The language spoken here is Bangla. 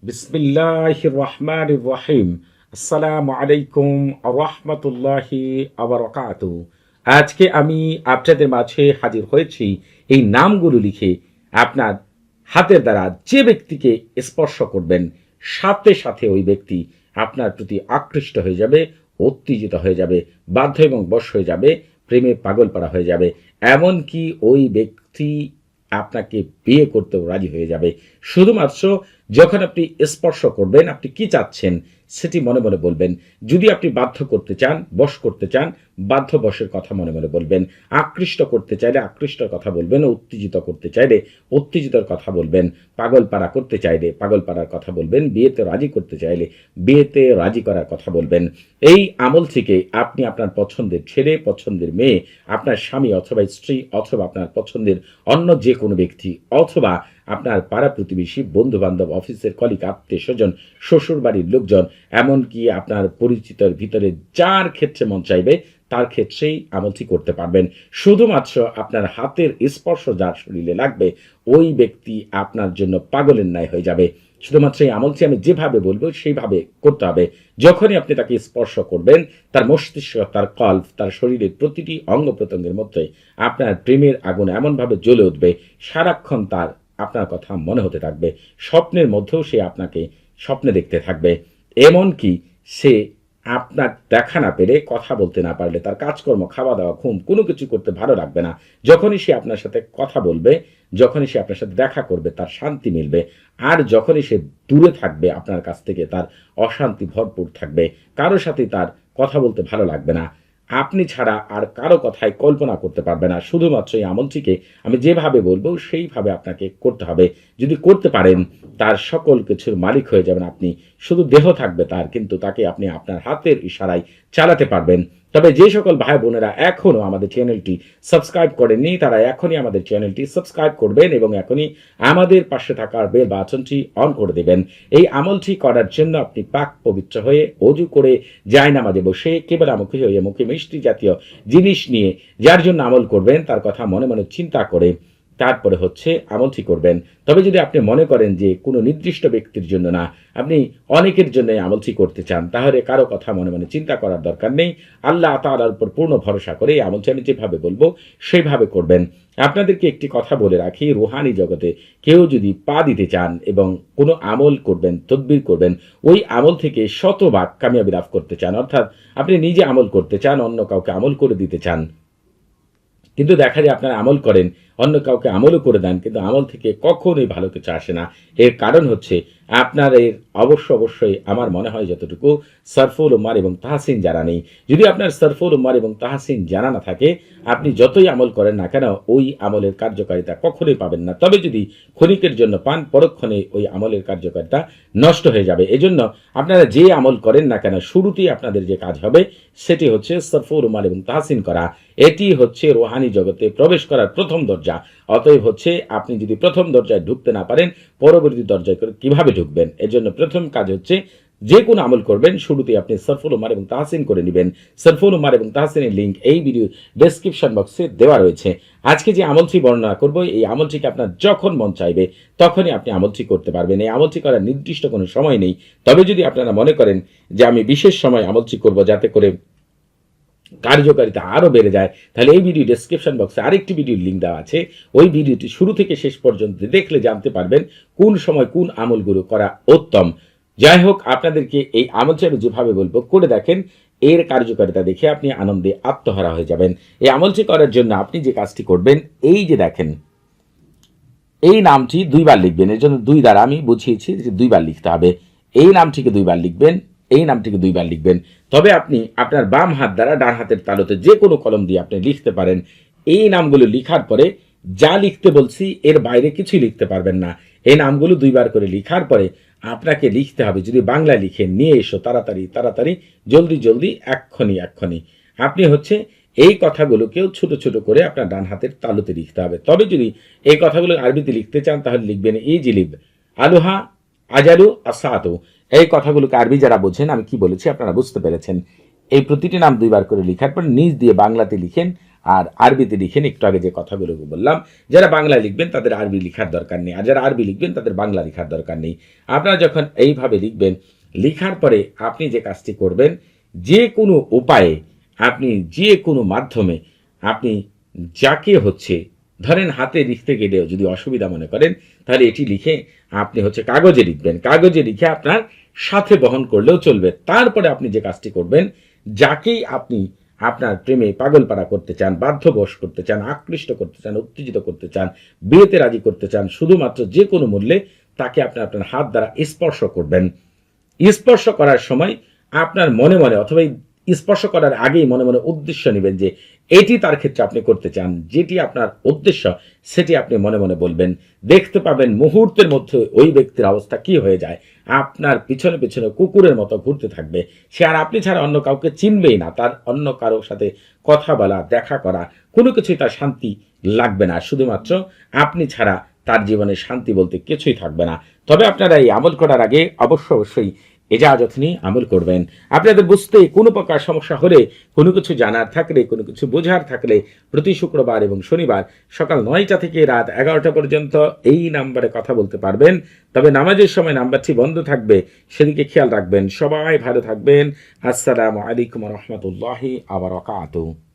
বিসমিল্লাহির রহমানির রহিম। আসসালামু আলাইকুম রহমতুল্লাহি আবরাকাতু। আজকে আমি আপনাদের মাঝে হাজির হয়েছি এই নামগুলো লিখে আপনার হাতের দ্বারা যে ব্যক্তিকে স্পর্শ করবেন সাথে সাথে ওই ব্যক্তি আপনার প্রতি আকৃষ্ট হয়ে যাবে, উত্তেজিত হয়ে যাবে, বাধ্য এবং বশ হয়ে যাবে, প্রেমে পাগল পারা হয়ে যাবে। এমনকি ওই ব্যক্তি আপনাকে বিয়ে করতেও রাজি হয়ে যাবে। শুধুমাত্র যখন আপনি স্পর্শ করবেন, আপনি কি চাচ্ছেন সেটি মনে মনে বলবেন। যদি আপনি বাধ্য করতে চান, বশ করতে চান, বাধ্য বশের কথা মনে মনে বলবেন। আকৃষ্ট করতে চাইলে আকৃষ্টর কথা বলবেন, উত্তেজিত করতে চাইলে উত্তেজিতর কথা বলবেন, পাগল পাড়া করতে চাইলে পাগল পাড়ার কথা বলবেন, বিয়েতে রাজি করতে চাইলে বিয়েতে রাজি করার কথা বলবেন। এই আমল থেকে আপনি আপনার পছন্দের ছেলে, পছন্দের মেয়ে, আপনার স্বামী অথবা স্ত্রী অথবা আপনার পছন্দের অন্য যে কোনো ব্যক্তি অথবা আপনার পাড়া প্রতিবেশী, বন্ধু বান্ধব, অফিসের কলিগ, আত্মীয় স্বজন, শ্বশুর বাড়ির লোকজন, এমনকি আপনার পরিচিতের ভিতরে যার ক্ষেত্রে মন চাইবে তার ক্ষেত্রেই আমলটি করতে পারবেন। শুধুমাত্র আপনার হাতের স্পর্শ যার শরীরে লাগবে ওই ব্যক্তি আপনার জন্য পাগলের ন্যায় হয়ে যাবে। শুধুমাত্র এই আমলটি আমি যেভাবে বলবো সেইভাবে করতে হবে। যখনই আপনি তাকে স্পর্শ করবেন তার মস্তিষ্ক, তার কল্প, তার শরীরের প্রতিটি অঙ্গ প্রত্যঙ্গের মধ্যে আপনার প্রেমের আগুন এমনভাবে জ্বলে উঠবে, সারাক্ষণ তার আপনার কথা মনে হতে থাকবে। স্বপ্নের মধ্যেও সে আপনাকে স্বপ্নে দেখতে থাকবে। এমনকি সে আপনার দেখা না পেলে, কথা বলতে না পারলে, তার কাজকর্ম, খাওয়া দাওয়া, ঘুম কোনো কিছু করতে ভালো লাগবে না। যখনই সে আপনার সাথে কথা বলবে, যখনই সে আপনার সাথে দেখা করবে তার শান্তি মিলবে। আর যখনই সে দূরে থাকবে আপনার কাছ থেকে তার অশান্তি ভরপুর থাকবে। কারো সাথে তার কথা বলতে ভালো লাগবে না। আপনি ছাড়া আর কারো কথাই কল্পনা করতে পারবে না। শুধুমাত্র এই আমলটিকে আমি যেভাবে বলবো সেইভাবে আপনাকে করতে হবে। যদি করতে পারেন তার সকল কিছুর মালিক হয়ে যাবেন আপনি। শুধু দেহ থাকবে তার, কিন্তু তাকে আপনি আপনার হাতের ইশারায় চালাতে পারবেন। তবে যে সকল ভাই বোনেরা এখনও আমাদের চ্যানেলটি সাবস্ক্রাইব করেননি তারা এখনই আমাদের চ্যানেলটি সাবস্ক্রাইব করবেন এবং এখনই আমাদের পাশে থাকার বেল বাটনটি অন করে দেবেন। এই আমলটি করার জন্য আপনি পাক পবিত্র হয়ে অজু করে জায়নামাজে বসে কেবলামুখী হয়ে মুখে মিষ্টি জাতীয় জিনিস নিয়ে যার জন্য আমল করবেন তার কথা মনে মনে চিন্তা করে তারপরে হচ্ছে আমলটি করবেন। তবে যদি আপনি মনে করেন যে কোনো নির্দিষ্ট ব্যক্তির জন্য না, আপনি অনেকের জন্য আমলটি করতে চান, তাহলে কারো কথা মনে মনে চিন্তা করার দরকার নেই। আল্লাহ তাআলার উপর পূর্ণ ভরসা করে এই আমলটি আমি যেভাবে বলবো সেইভাবে করবেন। আপনাদেরকে একটি কথা বলে রাখি, রুহানি জগতে কেউ যদি পা দিতে চান এবং কোনো আমল করবেন, তদবির করবেন, ওই আমল থেকে শতভাগ কামিয়াবি লাভ করতে চান, অর্থাৎ আপনি নিজে আমল করতে চান, অন্য কাউকে আমল করে দিতে চান, কিন্তু দেখা যায় আপনারা আমল করেন, অন্য কাউকে আমলও করে দেন, কিন্তু আমল থেকে কখনোই ভালো কিছু আসে না। এর কারণ হচ্ছে আপনার এর অবশ্যই আমার মনে হয় যতটুকু সরফুল উম্মার এবং তাহসিন জানা নেই। যদি আপনার সরফুল উম্মার এবং তাহসিন জানা না থাকে, আপনি যতই আমল করেন না কেন ওই আমলের কার্যকারিতা কখনোই পাবেন না। তবে যদি ক্ষণিকের জন্য পান, পরক্ষণে ওই আমলের কার্যকারিতা নষ্ট হয়ে যাবে। এজন্য আপনারা যে আমল করেন না কেন শুরুতেই আপনাদের যে কাজ হবে সেটি হচ্ছে সরফুল উম্মার এবং তাহসিন করা। এটি হচ্ছে রুহানি জগতে প্রবেশ করার প্রথম দরজা। অতএব হচ্ছে আপনি যদি প্রথম দরজায় ঢুকতে না পারেন পরবর্তী দরজায় কিভাবে ঢুকবেন? এজন্য প্রথম কাজ হচ্ছে যে কোনো আমল করবেন শুরুতেই আপনি সরফুল উম্মার এবং তাহসিন করে নেবেন। সরফুল উম্মার এবং তাহসিনের লিঙ্ক এই ভিডিও ডেসক্রিপশন বক্সে দেওয়া রয়েছে। আজকে যে আমলটি বর্ণনা করব এই আমলটিকে আপনার যখন মন চাইবে তখনই আপনি আমলটি করতে পারবেন। এই আমলটি করার নির্দিষ্ট কোনো সময় নেই। তবে যদি আপনারা মনে করেন যে আমি বিশেষ সময় আমলটি করব যাতে করে কার্যকারিতা আরও বেড়ে যায়, তাহলে এই ভিডিও ডেসক্রিপশন বক্সে আরেকটি ভিডিওর লিঙ্ক দেওয়া আছে। ওই ভিডিওটি শুরু থেকে শেষ পর্যন্ত দেখলে জানতে পারবেন কোন সময় কোন আমলগুলো করা উত্তম। যাই হোক, আপনাদেরকে এই আমলটি আমি যেভাবে বলবো করে দেখেন, এর কার্যকারিতা দেখে আপনি আনন্দে আত্মহারা হয়ে যাবেন। এই আমলটি করার জন্য আপনি যে কাজটি করবেন, এই যে দেখেন এই নামটি দুইবার লিখবেন। এর জন্য দুই দ্বারা আমি বুঝিয়েছি যে দুইবার লিখতে হবে। এই নামটিকে দুইবার লিখবেন, এই নামটিকে দুইবার লিখবেন। তবে আপনি আপনার বাম হাত দ্বারা ডান হাতের তালুতে যে কোনো কলম দিয়ে আপনি লিখতে পারেন। এই নামগুলো লিখার পরে যা লিখতে বলছি এর বাইরে কিছুই লিখতে পারবেন না। এই নামগুলো দুইবার করে লিখার পরে আপনাকে লিখতে হবে, যদি বাংলা লিখে নিয়ে এসো তাড়াতাড়ি তাড়াতাড়ি, জলদি জলদি, এক্ষুনি এক্ষুনি। আপনি হচ্ছে এই কথাগুলোকেও ছোট ছোট করে আপনার ডান হাতের তালুতে লিখতে হবে। তবে যদি এই কথাগুলো আরবিতে লিখতে চান তাহলে লিখবেন ইজিলিব আলুহা আজালু আসাতু। এই কথাগুলোকে আরবি যারা বোঝেন আমি কি বলেছি আপনারা বুঝতে পেরেছেন। এই প্রতিটি নাম দুইবার করে লিখার পর নিজ দিয়ে বাংলাতে লিখেন আর আরবিতে লিখেন। একটু আগে যে কথাগুলো বললাম, যারা বাংলা লিখবেন তাদের আরবি লেখার দরকার নেই, আর যারা আরবি লিখবেন তাদের বাংলা লেখার দরকার নেই। আপনারা যখন এইভাবে লিখবেন, লিখার পরে আপনি যে কাজটি করবেন, যে কোনো উপায়ে আপনি যে কোনো মাধ্যমে আপনি যাকে হচ্ছে ধরেন হাতে লিখতে গেলেও যদি অসুবিধা মনে করেন, তাহলে এটি লিখে আপনি হচ্ছে কাগজে লিখবেন। কাগজে লিখে আপনার সাথে বহন করলেও চলবে। তারপরে আপনি যে কাজটি করবেন, যাকেই আপনি আপনার প্রেমে পাগলপাড়া করতে চান, বাধ্যবশ করতে চান, আকৃষ্ট করতে চান, উত্তেজিত করতে চান, বিয়েতে রাজি করতে চান, শুধুমাত্র যে কোনো মূল্যে তাকে আপনি আপনার হাত দ্বারা স্পর্শ করবেন। স্পর্শ করার সময় আপনার মনে মনে অথবা স্পর্শ করার আগেই মনে মনে উদ্দেশ্য নেবেন যে এটি তার ক্ষেত্রে আপনি করতে চান, যেটি আপনার উদ্দেশ্য সেটি আপনি মনে মনে বলবেন। দেখতে পাবেন মুহূর্তের মধ্যে ওই ব্যক্তির অবস্থা কি হয়ে যায়, আপনার পিছনে পিছনে কুকুরের মতো ঘুরতে থাকবে। সে আর আপনি ছাড়া অন্য কাউকে চিনবেই না। তার অন্য কারোর সাথে কথা বলা, দেখা করা, কোনো কিছুই তার শান্তি লাগবে না। শুধুমাত্র আপনি ছাড়া তার জীবনে শান্তি বলতে কিছুই থাকবে না। তবে আপনারা এই আমল করার আগে অবশ্যই এজাজত নিয়ে আমল করবেন। আপনাদের বুঝতে কোনো প্রকার সমস্যা হলে, কোনো কিছু জানার থাকলে, কোনো কিছু বোঝার থাকলে প্রতি শুক্রবার এবং শনিবার সকাল 9টা থেকে রাত 11টা পর্যন্ত এই নাম্বারে কথা বলতে পারবেন। তবে নামাজের সময় নাম্বারটি বন্ধ থাকবে, সেদিকে খেয়াল রাখবেন। সবাই ভালো থাকবেন। আসসালামু আলাইকুম ওয়া রাহমাতুল্লাহি ওয়া বারাকাতুহু।